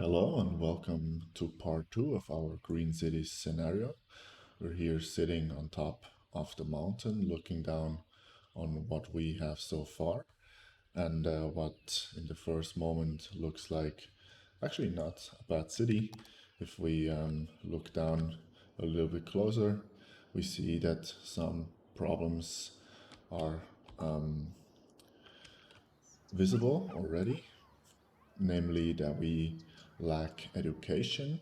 Hello and welcome to part 2 of our Green Cities scenario. We're here sitting on top of the mountain looking down on what we have so far and what in the first moment looks like actually not a bad city. If we look down a little bit closer, we see that some problems are visible already, namely that we lack education.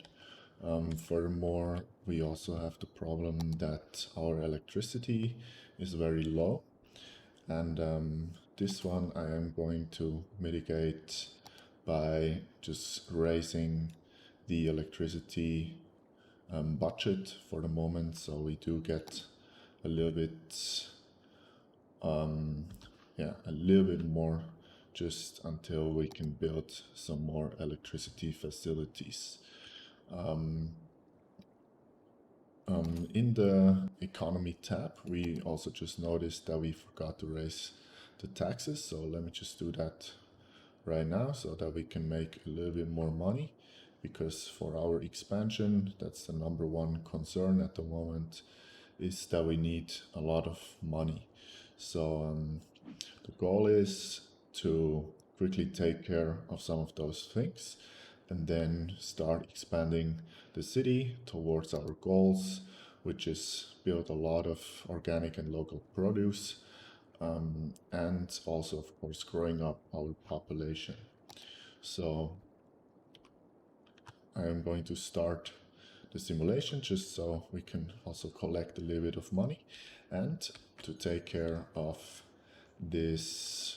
Furthermore, we also have the problem that our electricity is very low, and this one I am going to mitigate by just raising the electricity budget for the moment, so we do get a little bit a little bit more just until we can build some more electricity facilities. In the economy tab, we also just noticed that we forgot to raise the taxes. So let me just do that right now so that we can make a little bit more money, because for our expansion, that's the number one concern at the moment, is that we need a lot of money. So the goal is to quickly take care of some of those things and then start expanding the city towards our goals, which is build a lot of organic and local produce, and also, of course, growing up our population. So I am going to start the simulation just so we can also collect a little bit of money and to take care of this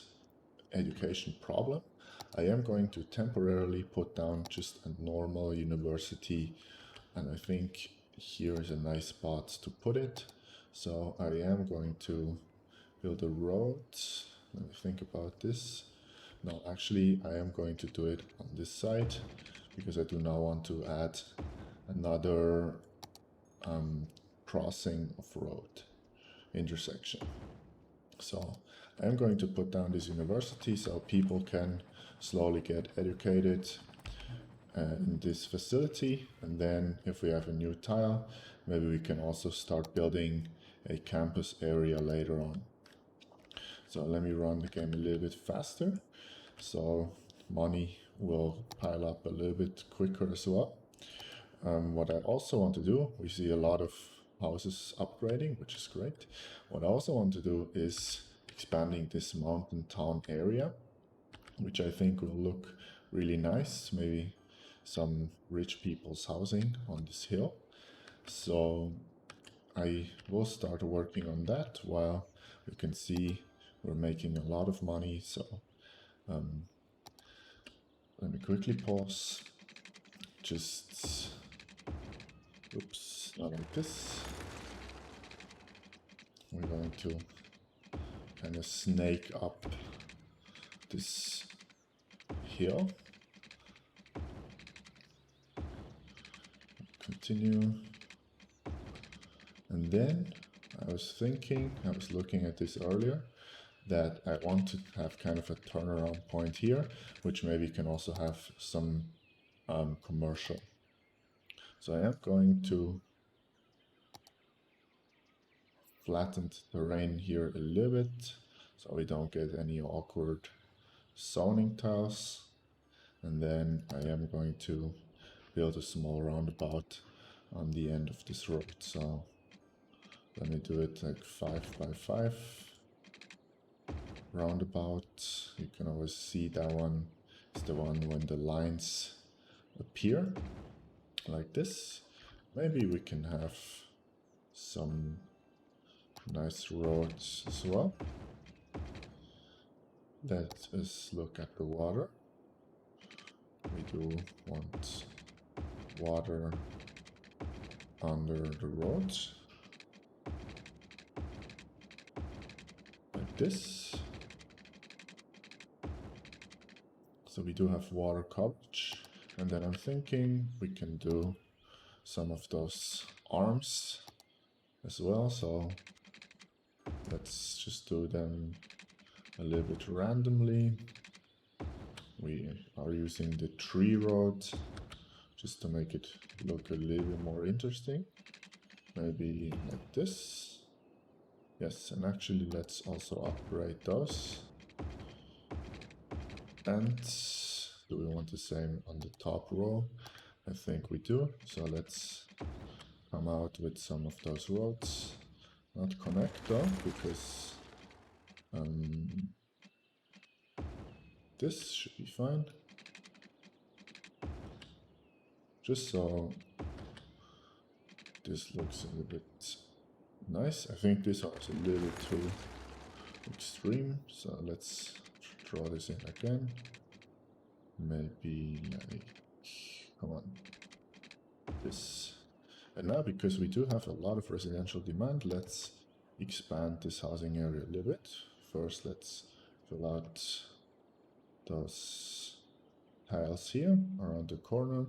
education problem. I am going to temporarily put down just a normal university, and I think here is a nice spot to put it. So I am going to build a road. Let me think about this. No, actually I am going to do it on this side because I do not want to add another crossing of road intersection. So I'm going to put down this university so people can slowly get educated in this facility, and then if we have a new tile, maybe we can also start building a campus area later on. So let me run the game a little bit faster so money will pile up a little bit quicker as well. What I also want to do, we see a lot of houses upgrading, which is great. What I also want to do is expanding this mountain town area, which I think will look really nice, maybe some rich people's housing on this hill. So I will start working on that while you can see we're making a lot of money. So let me quickly pause, just, oops, not like this. We're going to kind of snake up this hill. Continue. And then I was looking at this earlier, that I want to have kind of a turnaround point here, which maybe can also have some commercial. So I am going to flatten the terrain here a little bit so we don't get any awkward zoning tiles. And then I am going to build a small roundabout on the end of this road. So let me do it like 5 by 5 roundabout. You can always see that one is the one when the lines appear like this. Maybe we can have some nice roads as well. Let us look at the water. We do want water under the roads like this. So we do have water coverage, and then I'm thinking we can do some of those arms as well. So let's just do them a little bit randomly. We are using the tree road just to make it look a little bit more interesting. Maybe like this. Yes, and actually let's also upgrade those. And do we want the same on the top row? I think we do. So let's come out with some of those roads. Not connect though, because this should be fine. Just so this looks a little bit nice. I think this one's a little too extreme, so let's draw this in again. Maybe like, come on, this. And now, because we do have a lot of residential demand, let's expand this housing area a little bit. First, let's fill out those tiles here around the corner,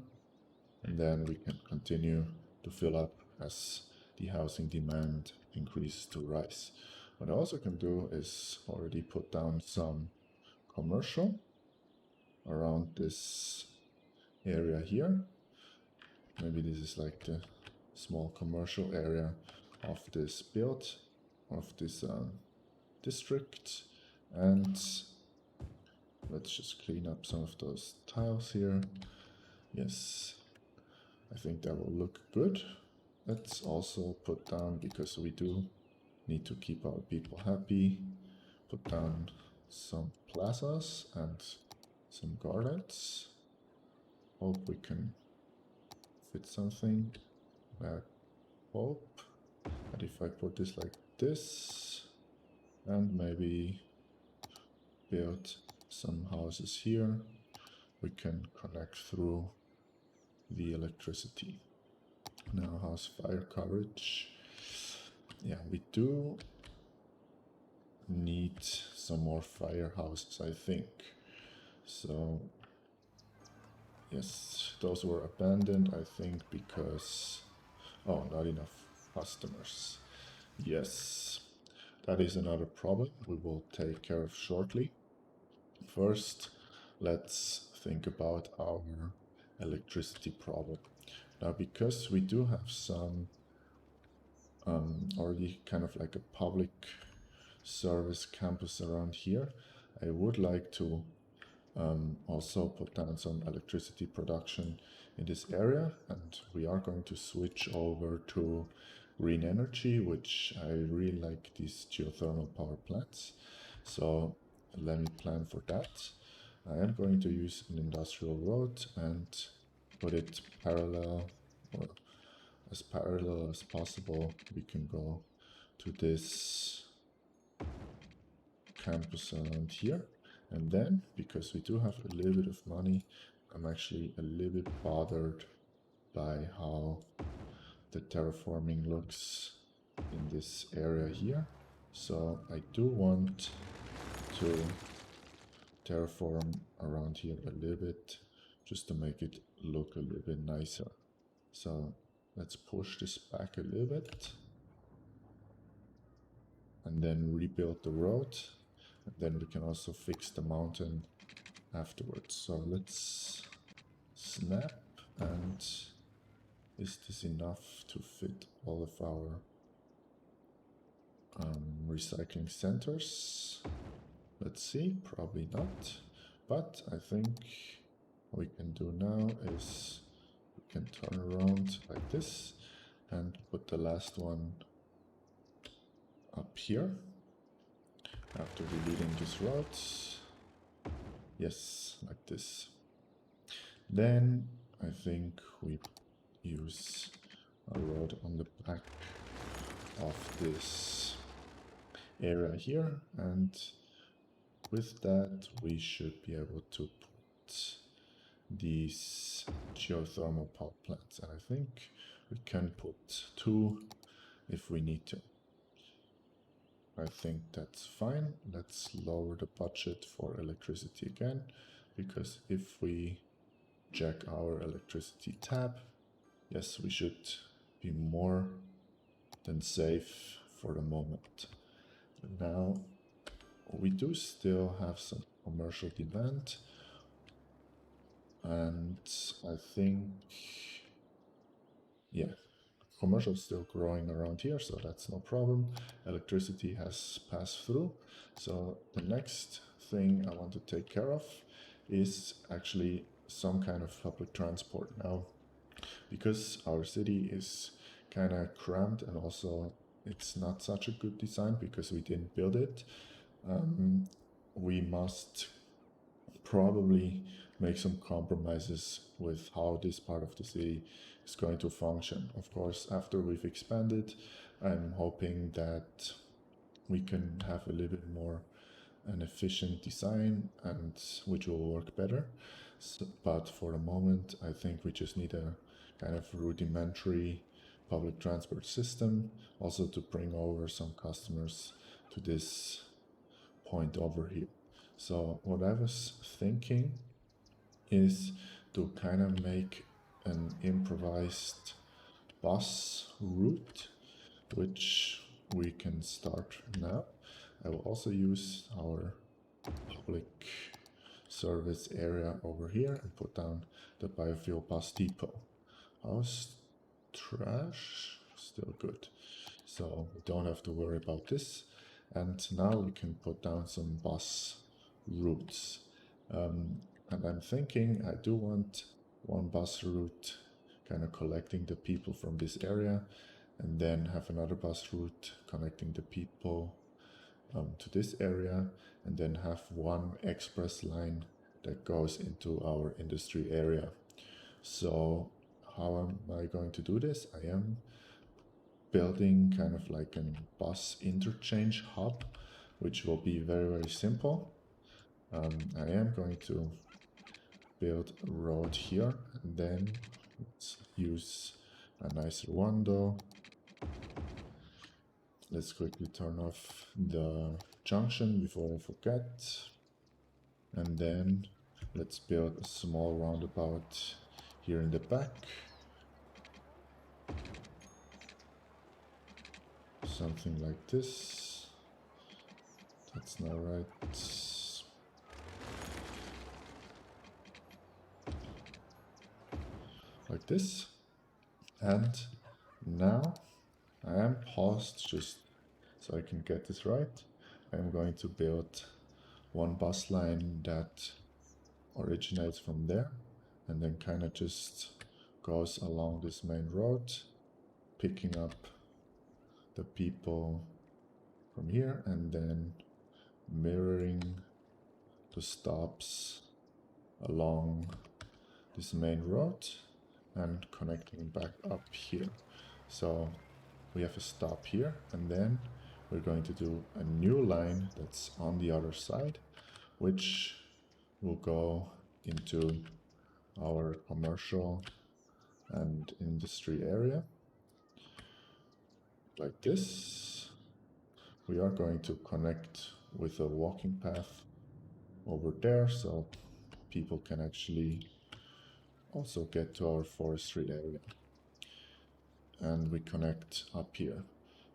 and then we can continue to fill up as the housing demand increases to rise. What I also can do is already put down some commercial around this area here. Maybe this is like the small commercial area of this build, of this district. And let's just clean up some of those tiles here. Yes, I think that will look good. Let's also put down, because we do need to keep our people happy, put down some plazas and some gardens. Hope we can fit something. I hope. And if I put this like this, and maybe build some houses here, we can connect through the electricity. Now, how's fire coverage? Yeah, we do need some more firehouses, I think. So, yes, those were abandoned, I think, because, oh, not enough customers. Yes, that is another problem we will take care of shortly. First, let's think about our electricity problem. Now, because we do have some already kind of like a public service campus around here, I would like to also put down some electricity production in this area, and we are going to switch over to green energy, which I really like these geothermal power plants. So let me plan for that. I am going to use an industrial road and put it parallel, or as parallel as possible. We can go to this campus around here. And then, because we do have a little bit of money, I'm actually a little bit bothered by how the terraforming looks in this area here. So I do want to terraform around here a little bit, just to make it look a little bit nicer. So let's push this back a little bit, and then rebuild the road. And then we can also fix the mountain afterwards. So let's snap, and is this enough to fit all of our recycling centers? Let's see, probably not. But I think what we can do now is we can turn around like this and put the last one up here after deleting this road. Yes, like this. Then I think we use a road on the back of this area here, and with that we should be able to put these geothermal power plants, and I think we can put 2 if we need to. I think that's fine. Let's lower the budget for electricity again, because if we check our electricity tab, yes, we should be more than safe for the moment. Now, we do still have some commercial demand. And I think, yeah, commercial is still growing around here, so that's no problem. Electricity has passed through. So the next thing I want to take care of is actually some kind of public transport. Now, because our city is kind of cramped and also it's not such a good design because we didn't build it, we must probably make some compromises with how this part of the city is going to function. Of course, after we've expanded, I'm hoping that we can have a little bit more an efficient design and which will work better. So, but for the moment, I think we just need a kind of rudimentary public transport system, also to bring over some customers to this point over here. So what I was thinking is to kind of make an improvised bus route, which we can start now. I will also use our public service area over here and put down the biofuel bus depot. How's trash? Still good. So we don't have to worry about this. And now we can put down some bus routes. And I'm thinking I do want one bus route kind of collecting the people from this area, and then have another bus route connecting the people to this area, and then have one express line that goes into our industry area. So how am I going to do this? I am building kind of like a bus interchange hub, which will be very, very simple. I am going to build a road here, and then let's use a nicer window. Let's quickly turn off the junction before I forget. And then let's build a small roundabout here in the back. Something like this. That's not right. Like this. And now I am paused just so I can get this right. I'm going to build one bus line that originates from there and then kind of just goes along this main road, picking up the people from here and then mirroring the stops along this main road and connecting back up here. So we have a stop here, and then we're going to do a new line that's on the other side, which will go into our commercial and industry area like this. We are going to connect with a walking path over there so people can actually also get to our forestry area. And we connect up here.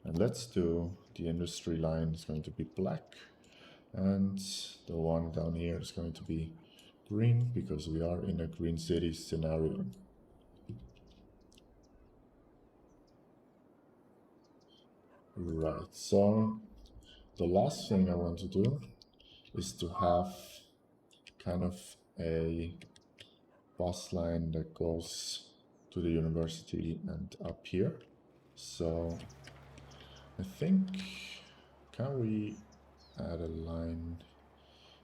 And let's do the industry line is going to be black, and the one down here is going to be green because we are in a green city scenario. Right, so the last thing I want to do is to have kind of a bus line that goes to the university and up here. So I think, can we add a line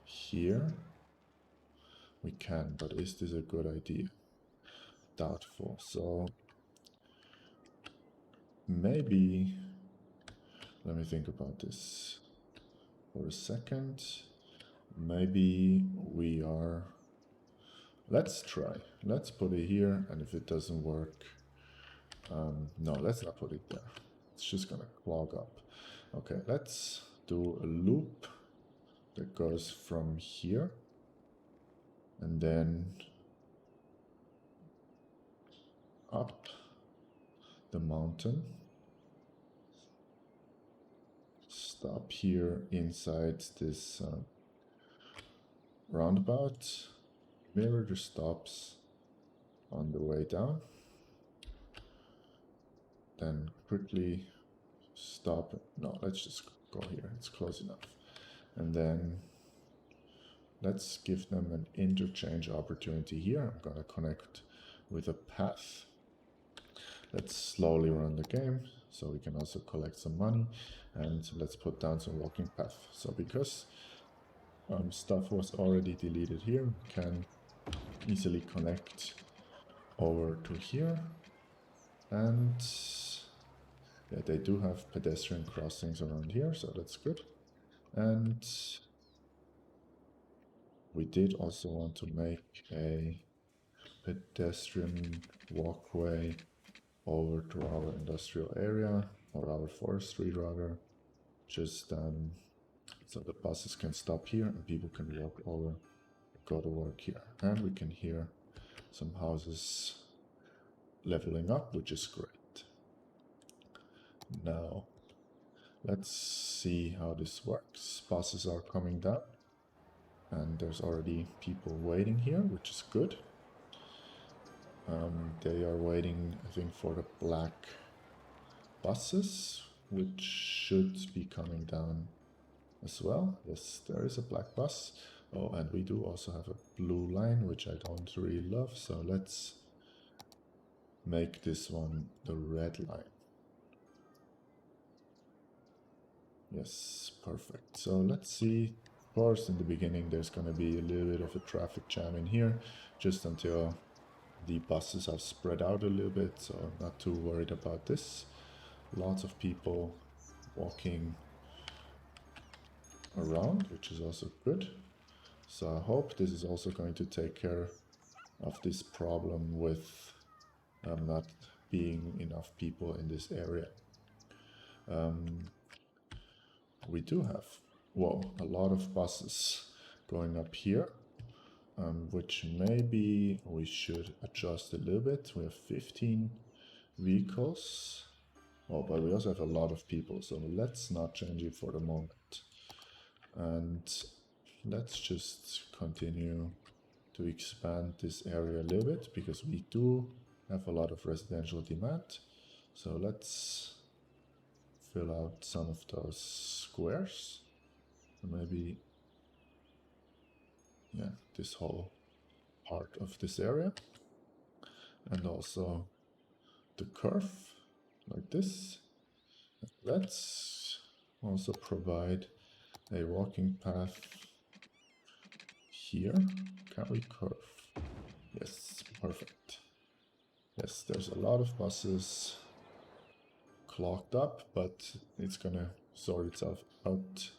here? We can, but is this a good idea? Doubtful. So maybe, let me think about this for a second. Maybe we are, let's try. Let's put it here, and if it doesn't work, no, let's not put it there. It's just gonna clog up. Okay, let's do a loop that goes from here and then up the mountain, stop here inside this roundabout, mirror the stops on the way down. Then quickly stop. No, let's just go here. It's close enough. And then let's give them an interchange opportunity here. I'm going to connect with a path. Let's slowly run the game so we can also collect some money. And let's put down some walking path. So because stuff was already deleted here, we can easily connect over to here. And yeah, they do have pedestrian crossings around here, so that's good. And we did also want to make a pedestrian walkway over to our industrial area, or our forestry rather, just so the buses can stop here and people can walk over, go to work here. And we can hear some houses leveling up, which is great. Now, let's see how this works. Buses are coming down, and there's already people waiting here, which is good. They are waiting, I think, for the black buses, which should be coming down as well. Yes, there is a black bus. Oh, and we do also have a blue line, which I don't really love, so let's make this one the red line. Yes, perfect. So let's see. Of course, in the beginning, there's going to be a little bit of a traffic jam in here, just until the buses are spread out a little bit, so I'm not too worried about this. Lots of people walking around, which is also good. So I hope this is also going to take care of this problem with not being enough people in this area. We do have, a lot of buses going up here, which maybe we should adjust a little bit. We have 15 vehicles. Oh, but we also have a lot of people, so let's not change it for the moment. And let's just continue to expand this area a little bit, because we do have a lot of residential demand. So let's fill out some of those squares. Maybe, yeah, this whole part of this area. And also the curve, like this. Let's also provide a walking path here. Can we curve? Yes, perfect. Yes, there's a lot of buses clogged up, but it's gonna sort itself out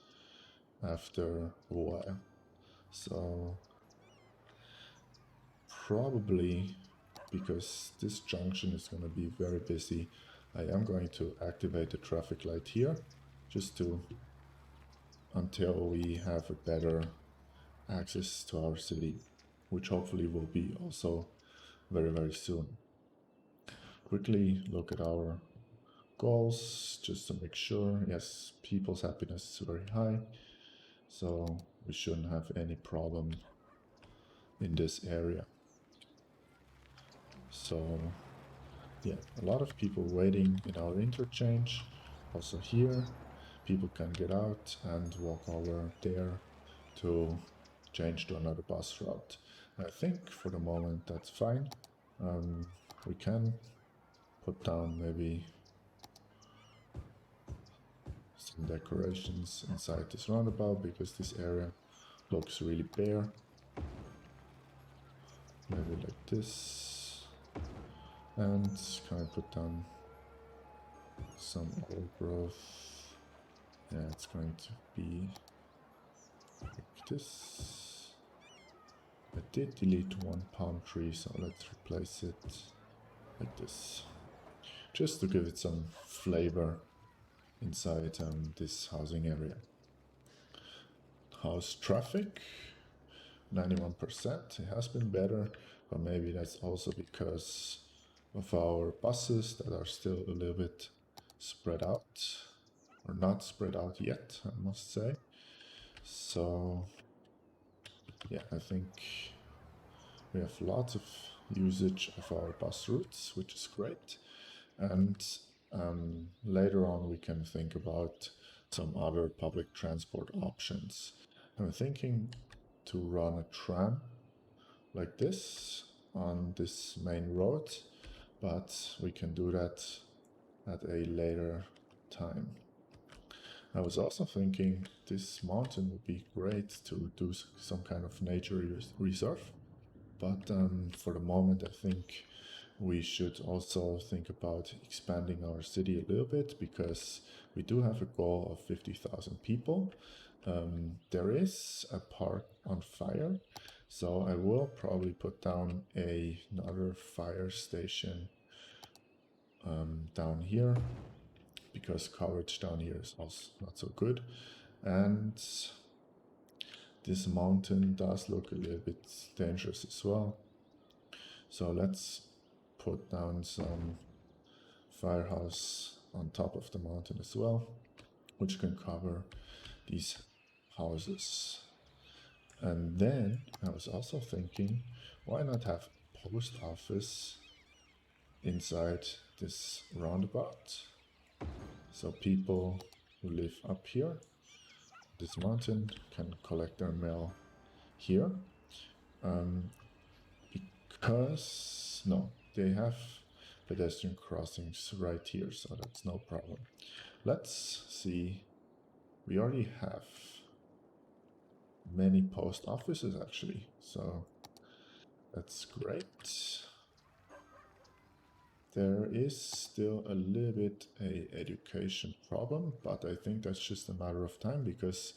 after a while. So probably, because this junction is going to be very busy, I am going to activate the traffic light here, just until we have a better access to our city, which hopefully will be also very, very soon. Quickly look at our goals, just to make sure. Yes, people's happiness is very high, so we shouldn't have any problem in this area. So yeah, a lot of people waiting in our interchange. Also here, people can get out and walk over there to change to another bus route. I think for the moment that's fine. We can put down maybe some decorations inside this roundabout, because this area looks really bare. Maybe like this. And can I put down some old growth? Yeah, it's going to be like this. I did delete one palm tree, so let's replace it like this, just to give it some flavor inside this housing area. House traffic, 91%. It has been better, but maybe that's also because of our buses that are still a little bit spread out, or not spread out yet, I must say. So yeah, I think We have lots of usage of our bus routes, which is great. And later on, we can think about some other public transport options. I'm thinking to run a tram like this on this main road, but we can do that at a later time. I was also thinking this mountain would be great to do some kind of nature reserve, but for the moment I think we should also think about expanding our city a little bit, because we do have a goal of 50,000 people. There is a park on fire, so I will probably put down another fire station down here, because coverage down here is also not so good. And this mountain does look a little bit dangerous as well. So let's put down some firehouse on top of the mountain as well, which can cover these houses. And then I was also thinking, why not have a post office inside this roundabout? So people who live up here, this mountain, can collect their mail here. Because, no, they have pedestrian crossings right here, so that's no problem. Let's see, we already have many post offices actually, so that's great. There is still a little bit a education problem, but I think that's just a matter of time, because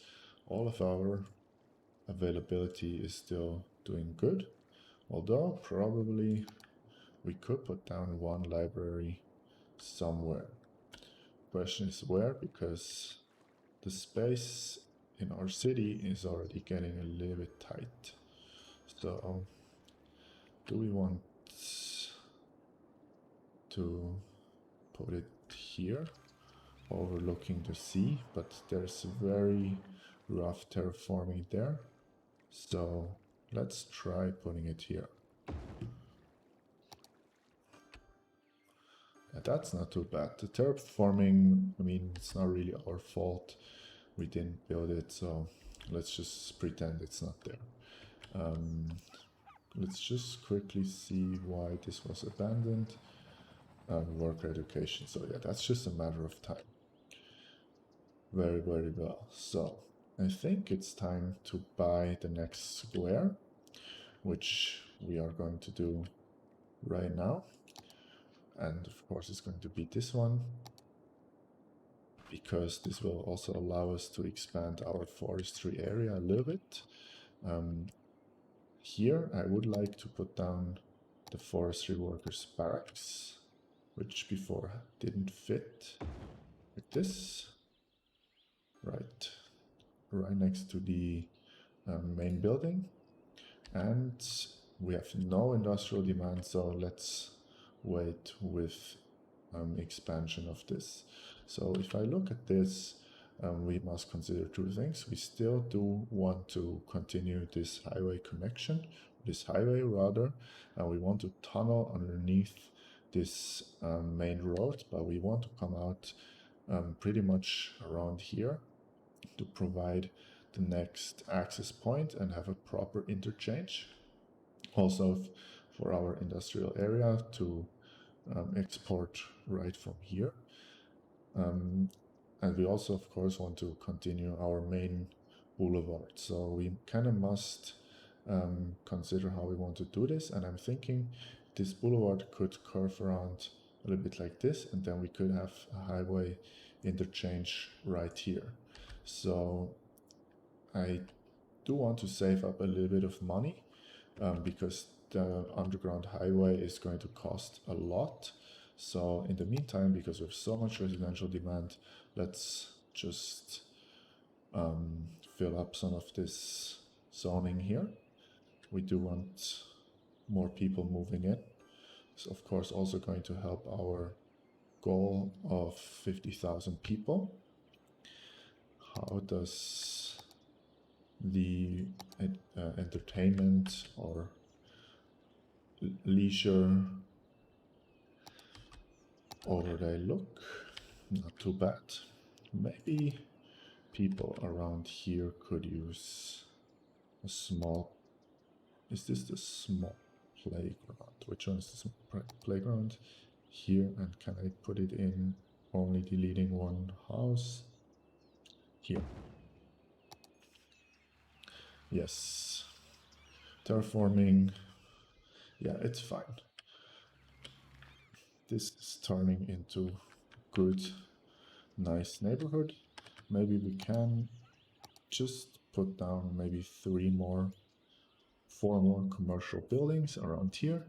all of our availability is still doing good. Although probably we could put down one library somewhere. Question is where, because the space in our city is already getting a little bit tight. So do we want to put it here, overlooking the sea? But there's very rough terraforming there, so let's try putting it here. Yeah, that's not too bad. The terraforming, I mean, it's not really our fault. We didn't build it, so let's just pretend it's not there. Let's just quickly see why this was abandoned. Worker education, so yeah, that's just a matter of time. Very, very well. So I think it's time to buy the next square, which we are going to do right now. And of course it's going to be this one, because this will also allow us to expand our forestry area a little bit. Here I would like to put down the forestry workers barracks, which before didn't fit, like this, right next to the main building. And we have no industrial demand, so let's wait with expansion of this. So if I look at this, we must consider two things. We still do want to continue this highway connection, this highway rather, and we want to tunnel underneath this main road, but we want to come out pretty much around here to provide the next access point and have a proper interchange. Also for our industrial area to export right from here. And we also, of course, want to continue our main boulevard. So we kind of must consider how we want to do this. And I'm thinking this boulevard could curve around a little bit like this, and then we could have a highway interchange right here. So I do want to save up a little bit of money because the underground highway is going to cost a lot. So in the meantime, because we have so much residential demand, let's just fill up some of this zoning here. We do want more people moving in. It's of course also going to help our goal of 50,000 people. How does the entertainment or leisure overlay look. Not too bad. Maybe people around here could use a small... Is this the small playground? Which one is the small playground? Here, and can I put it in only deleting one house? Here. Yes. Terraforming. Yeah, it's fine. This is turning into good, nice neighborhood. Maybe we can just put down maybe 4 more commercial buildings around here.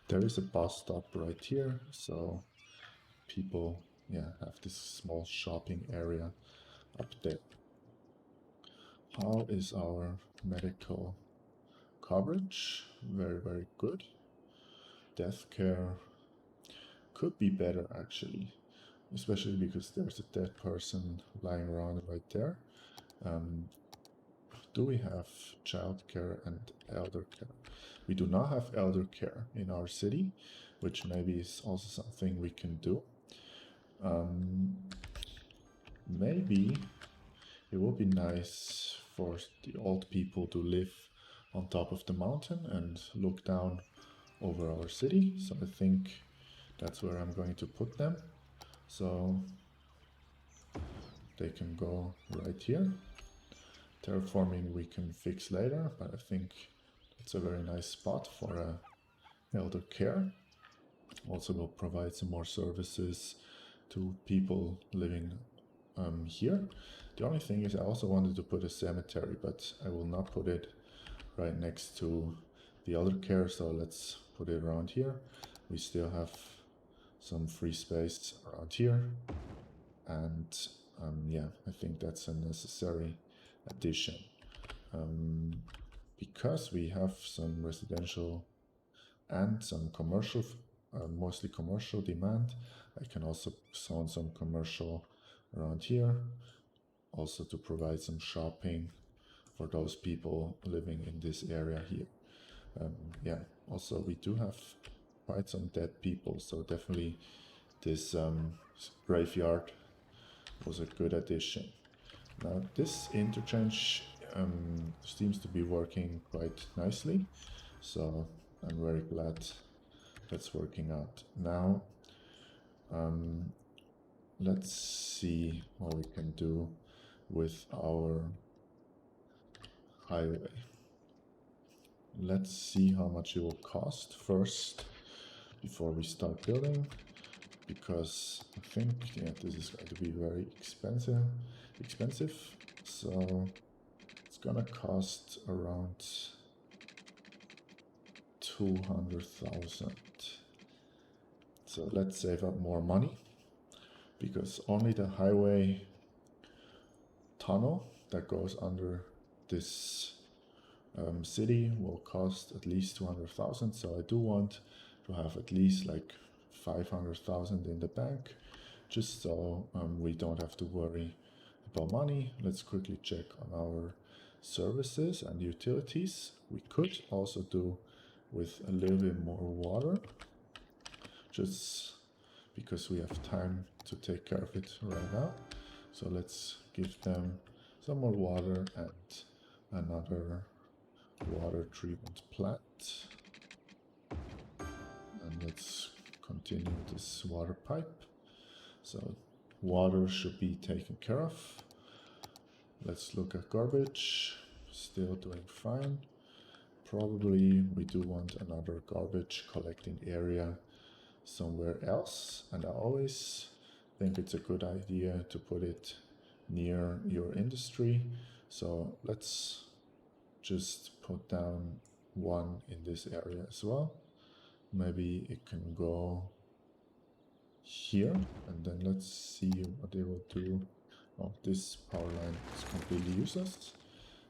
There is a bus stop right here, so people, yeah, have this small shopping area up there. How is our medical coverage? Very, very good. Death care could be better actually, especially because there's a dead person lying around right there. Do we have child care and elder care? We do not have elder care in our city, which maybe is also something we can do. Maybe it would be nice for the old people to live on top of the mountain and look down over our city. So I think that's where I'm going to put them. So they can go right here. Terraforming we can fix later, but I think it's a very nice spot for elder care. Also will provide some more services to people living here. The only thing is I also wanted to put a cemetery, but I will not put it right next to the elder care, so let's put it around here. We still have some free space around here, and yeah, I think that's a necessary addition. Because we have some residential and some commercial, mostly commercial demand, I can also zone some commercial around here, also to provide some shopping for those people living in this area here. Yeah, also we do have quite some dead people, so definitely this graveyard was a good addition. Now this interchange seems to be working quite nicely, so I'm very glad that's working out. Now let's see what we can do with our highway. Let's see how much it will cost first before we start building, because I think, yeah, this is going to be very expensive. So it's gonna cost around 200,000. So let's save up more money, because only the highway tunnel that goes under this city will cost at least 200,000. So I do want to have at least like 500,000 in the bank, just so we don't have to worry about money. Let's quickly check on our services and utilities. We could also do with a little bit more water, just because we have time to take care of it right now. So let's give them some more water and another water treatment plant. And let's continue this water pipe. So water should be taken care of. Let's look at garbage. Still doing fine. Probably we do want another garbage collecting area somewhere else, and I always think it's a good idea to put it near your industry. So let's just put down one in this area as well. Maybe it can go here, and then let's see what they will do. Oh, this power line is completely useless,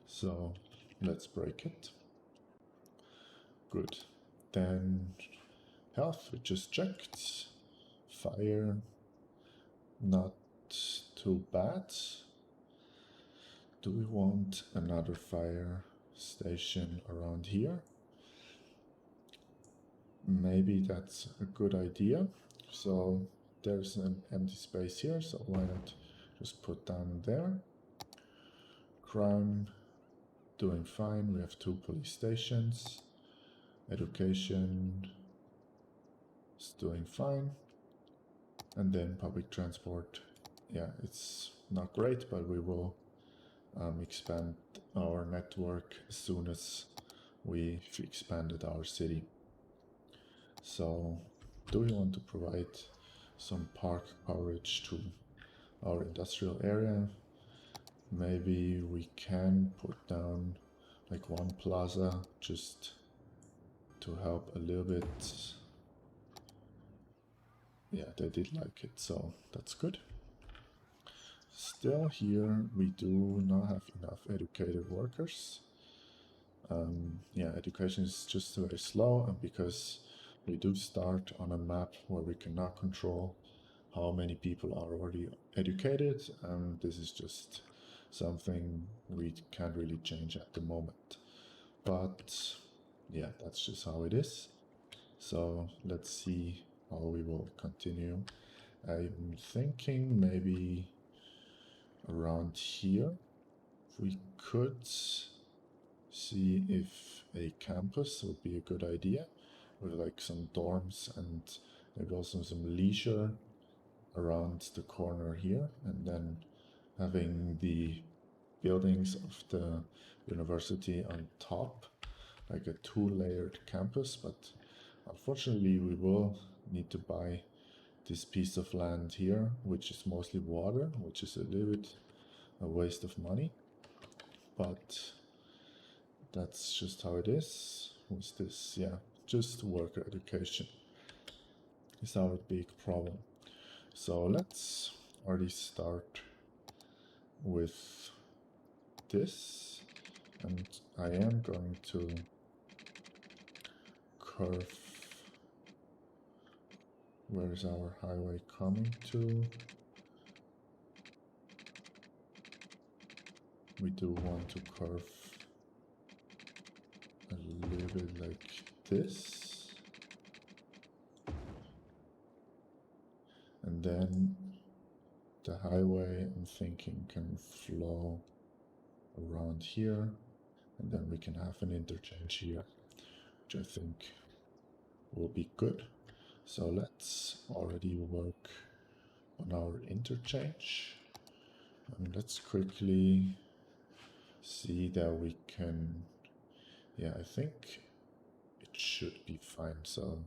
so let's break it. Good. Then health, we just checked. Fire, not too bad. Do we want another fire station around here. Maybe that's a good idea. So there's an empty space here, so why not just put down there. Crime, doing fine. We have 2 police stations. Education is doing fine. And then public transport, yeah, it's not great, but we will expand our network as soon as we've expanded our city. So, do we want to provide some park coverage to our industrial area? Maybe we can put down like 1 plaza just to help a little bit. Yeah, they did like it, so that's good. Still here, we do not have enough educated workers. Yeah, education is just very slow, and because we do start on a map where we cannot control how many people are already educated, and this is just something we can't really change at the moment. But yeah, that's just how it is. So let's see how we will continue. I'm thinking maybe around here we could see if a campus would be a good idea with like some dorms and maybe also some leisure around the corner here, and then having the buildings of the university on top, like a 2-layered campus. But unfortunately we will need to buy this piece of land here, which is mostly water, which is a little bit a waste of money, but that's just how it is. What's this? Yeah, just worker education is our big problem. So let's already start with this, and I am going to curve. Where is our highway coming to? We do want to curve a little bit like this, and then the highway, I'm thinking, can flow around here, and then we can have an interchange here, which I think will be good. So let's already work on our interchange, and let's quickly see that we can, yeah, I think it should be fine. So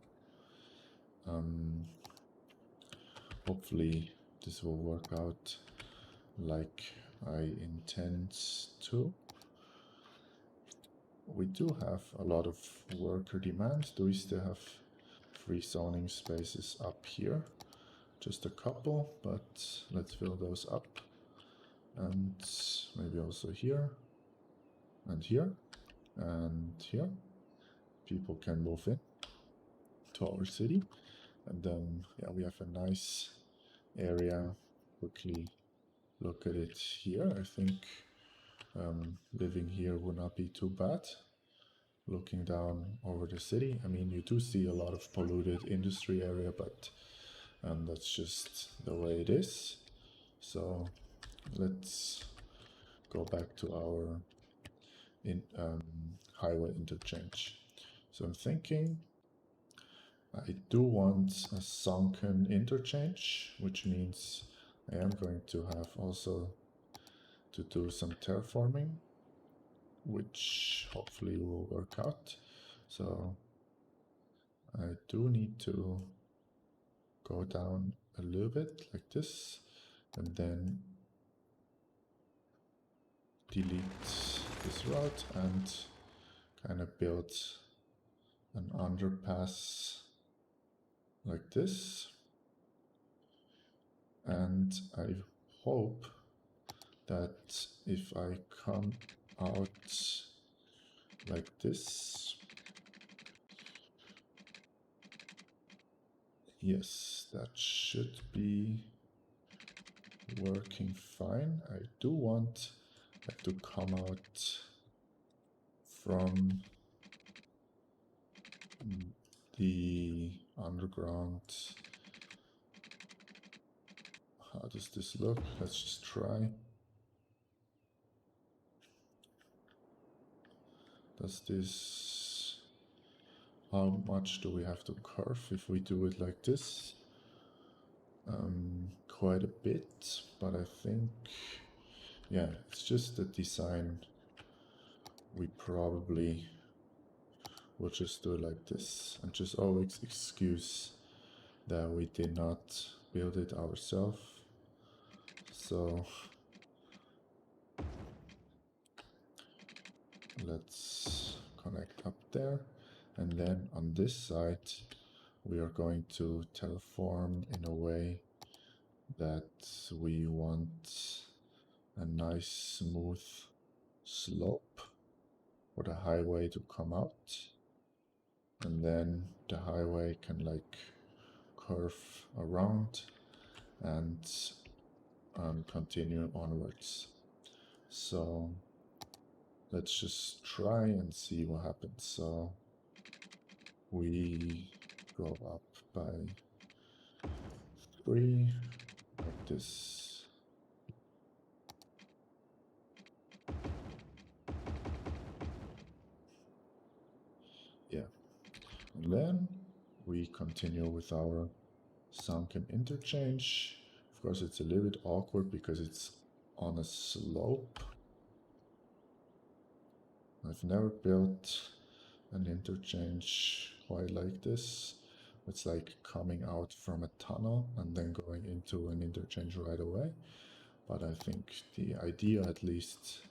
hopefully this will work out like I intend to. We do have a lot of worker demand. Do we still have free zoning spaces up here? Just a couple, but let's fill those up. And maybe also here, and here, and here. People can move in to our city. And then, yeah, we have a nice area. Quickly look at it here. I think living here would not be too bad. Looking down over the city, I mean, you do see a lot of polluted industry area, but that's just the way it is. So let's go back to our highway interchange. So I'm thinking I do want a sunken interchange, which means I am going to have also to do some terraforming, which hopefully will work out. So I do need to go down a little bit like this, and then delete this route and kind of build an underpass like this. And I hope that if I come out like this, yes, that should be working fine. I do want to come out from the underground. How does this look? Let's just try. Does this... How much do we have to curve if we do it like this? Quite a bit, but I think, yeah, it's just the design. We probably will just do it like this and just always excuse that we did not build it ourselves. So let's connect up there, and then on this side we are going to terraform in a way that we want a nice smooth slope for the highway to come out, and then the highway can like curve around and continue onwards. So let's just try and see what happens. So we go up by 3 like this. Yeah, and then we continue with our Sunken Interchange. Of course, it's a little bit awkward because it's on a slope. I've never built an interchange quite like this. It's like coming out from a tunnel and then going into an interchange right away. But I think the idea at least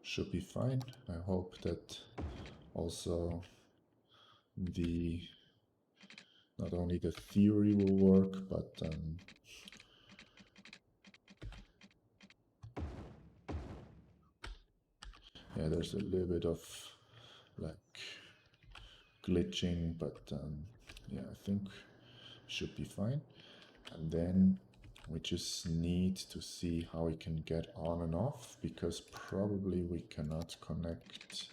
should be fine. I hope that also not only the theory will work, but yeah, there's a little bit of like glitching, but yeah, I think should be fine. And then we just need to see how we can get on and off, because probably we cannot connect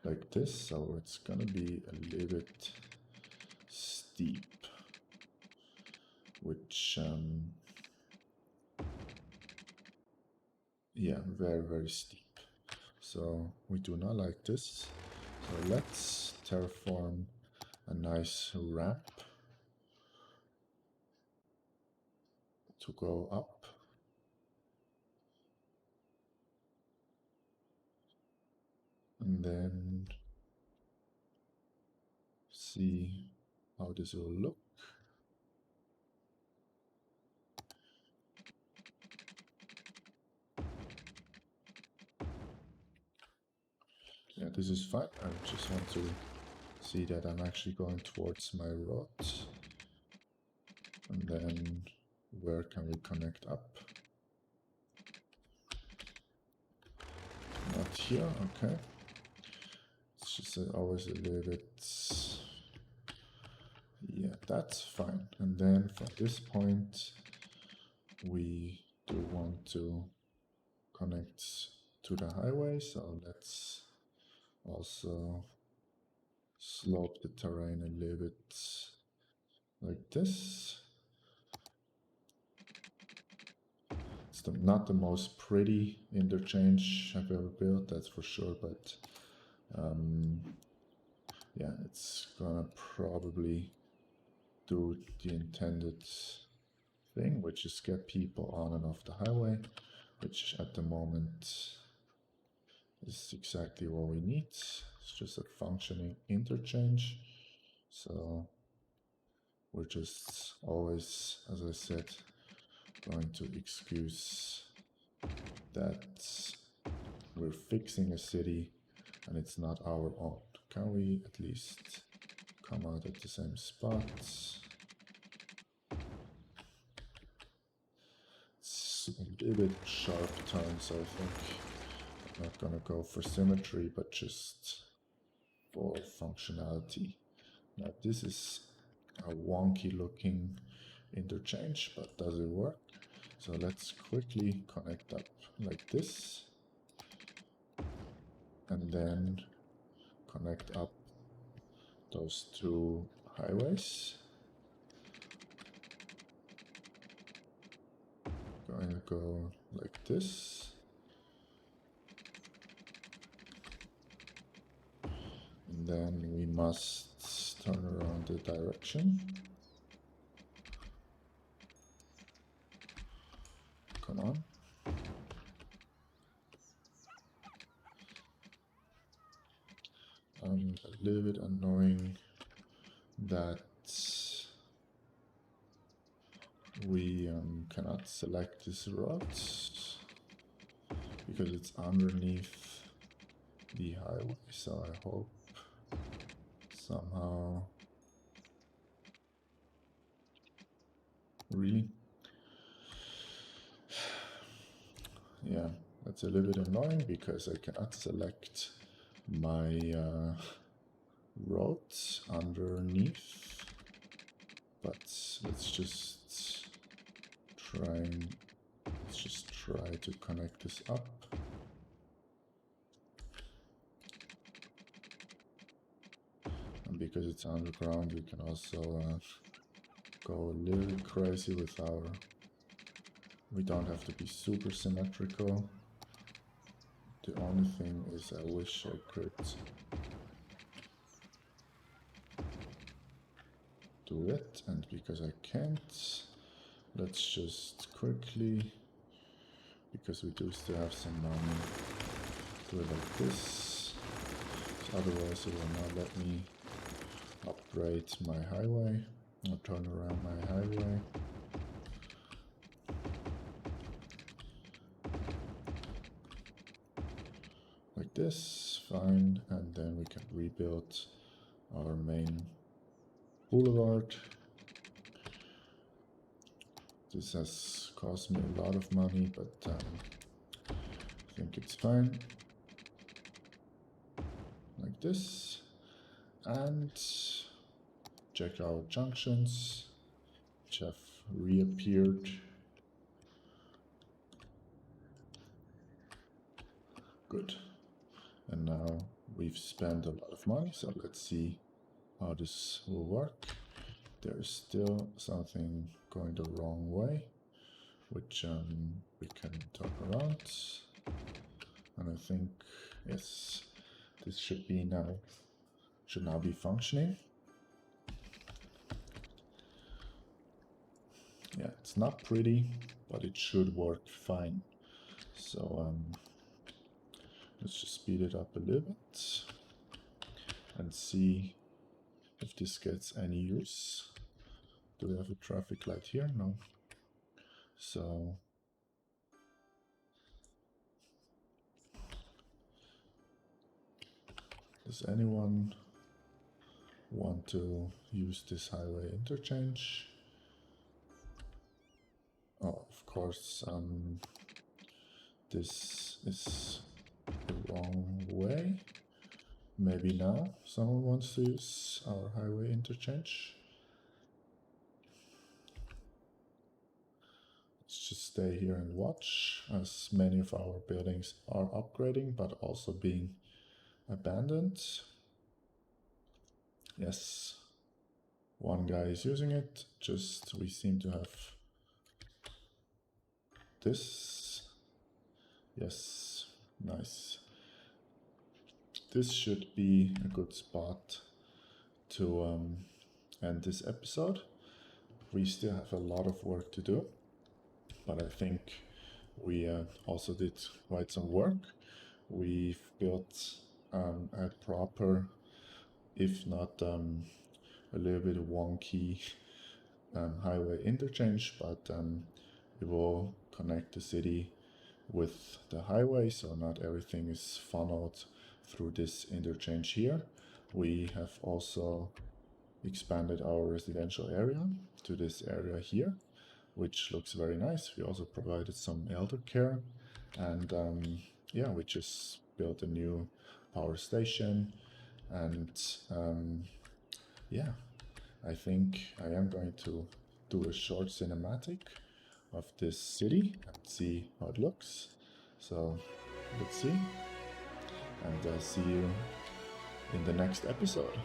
like this, so it's gonna be a little bit steep, which yeah, very, very steep. So we do not like this. So let's terraform a nice ramp to go up. And then see how this will look. Yeah, this is fine. I just want to see that I'm actually going towards my rod. And then where can we connect up? Not here, okay. It's just always a little bit... Yeah, that's fine. And then from this point, we do want to connect to the highway. So let's also slope the terrain a little bit like this. It's not the most pretty interchange I've ever built, that's for sure, but yeah, it's gonna probably do the intended thing, which is get people on and off the highway, which at the moment is exactly what we need. It's just a functioning interchange. So we're just always, as I said, going to excuse that we're fixing a city and it's not our own. Can we at least come out at the same spots? It's a little bit sharp turns, I think. I'm not gonna go for symmetry, but just for functionality. Now this is a wonky looking interchange, but does it work? So let's quickly connect up like this. And then connect up those two highways. Going to go like this. And then we must turn around the direction. Come on. A little bit annoying that we cannot select this route because it's underneath the highway, so I hope somehow... Really? Yeah, that's a little bit annoying because I cannot select my route underneath, but let's just try to connect this up. And because it's underground, we can also go a little bit crazy with our... We don't have to be super symmetrical. The only thing is I wish I could do it, and because I can't, let's just quickly, because we do still have some money, do it like this. Otherwise it will not let me upgrade my highway or turn around my highway. Like this, fine, and then we can rebuild our main boulevard. This has cost me a lot of money, but I think it's fine. Like this. And check our junctions, which have reappeared. Good. And now we've spent a lot of money, so let's see how this will work. There's still something going the wrong way, which we can turn around. And I think, yes, this should now be functioning. Yeah, it's not pretty, but it should work fine. So let's just speed it up a little bit and see if this gets any use. Do we have a traffic light here? No. So does anyone want to use this highway interchange? Oh, of course, this is the wrong way. Maybe now someone wants to use our highway interchange. Let's just stay here and watch, as many of our buildings are upgrading but also being abandoned. Yes, one guy is using it. Just we seem to have this. Yes, nice. This should be a good spot to end this episode. We still have a lot of work to do, but I think we also did quite some work. We've built a proper, if not a little bit wonky highway interchange, but it will connect the city with the highway, so not everything is funneled through this interchange here. We have also expanded our residential area to this area here, which looks very nice. We also provided some elder care, and yeah, we just built a new power station, and yeah, I think I am going to do a short cinematic of this city and see how it looks. So let's see, and see you in the next episode.